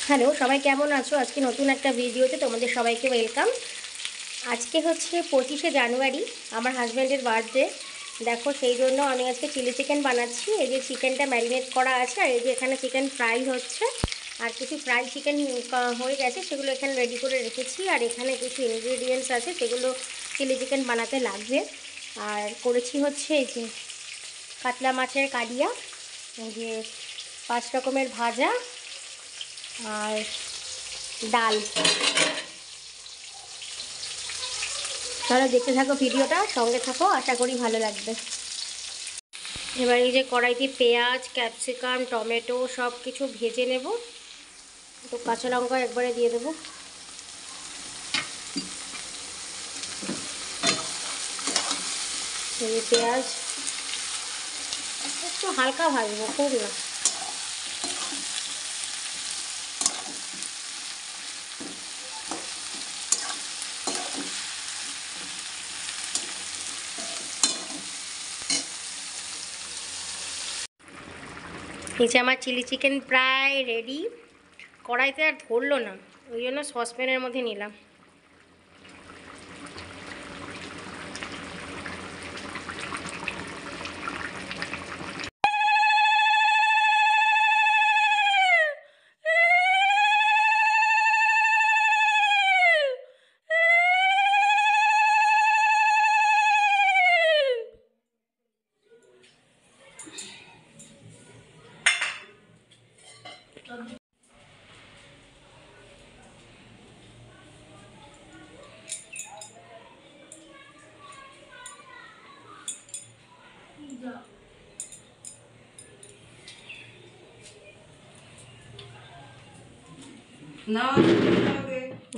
Hello, সবাই কেমন আছো? আজকে নতুন একটা ভিডিওতে তোমাদের সবাইকে ওয়েলকাম। আজকে হচ্ছে 25শে জানুয়ারি, আমার হাজব্যান্ডের বার্থডে। দেখো, সেই জন্য আমি আজকে চিলি চিকেন বানাচ্ছি। এই যে চিকেনটা ম্যারিনেট করা আছে, আর এই যে এখানে চিকেন ফ্রাই হচ্ছে, আর কিছু ফ্রাই চিকেন হয়ে গেছে, সেগুলো এখানে রেডি করে রেখেছি। আর এখানে কিছু ইনগ্রিডিয়েন্টস আছে যেগুলো চিলি চিকেন বানাতে লাগবে। আর করেছি হচ্ছে এই যে কাতলা মাছের কালিয়া, এই যে 5 রকমের ভাজা আর ডাল। তাহলে দেখতে থাকো ভিডিওটা, সঙ্গে থাকো, আশা করি ভালো লাগবে। এবার এই যে কড়াইতে পেঁয়াজ, ক্যাপসিকাম, টমেটো সব কিছু ভেজে নেব। তো কাঁচা লঙ্কা একবারে দিয়ে দেবো। এই পেঁয়াজ একটু হালকা ভাজবো, খুব না। এই যে আমার চিলি চিকেন প্রায় রেডি। কড়াইতে আর ধরলো না, ওই জন্য সসপ্যানের মধ্যে নিলাম।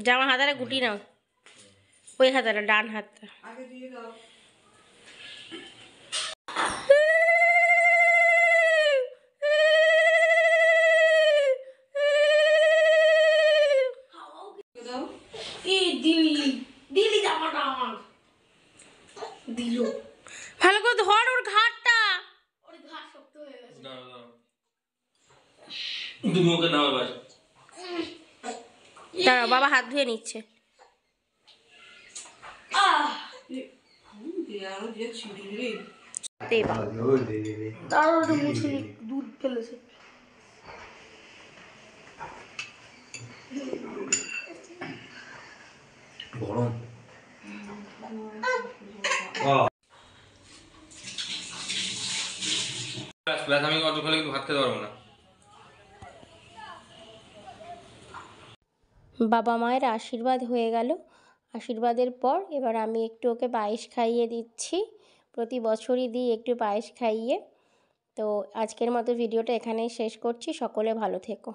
জামা হাতাটা গুটি নাও, ওই হাতাটা, ডান হাতটা। ভালো করে ধর ওর ঘাটটা। দাঁড়াও, বাবা হাত ধুয়ে নিচ্ছে। দুধ ফেলেছে। গরম আমি অত খেলে কিন্তু ভাত খেতে পারবো না। বাবা মায়ের আশীর্বাদ হয়ে গেল। আশীর্বাদের পর এবার আমি একটু ওকে পায়েস খাইয়ে দিচ্ছি। প্রতি বছরই দিই একটু পায়েস খাইয়ে। তো আজকের মতো ভিডিওটা এখানেই শেষ করছি। সকলে ভালো থেকো।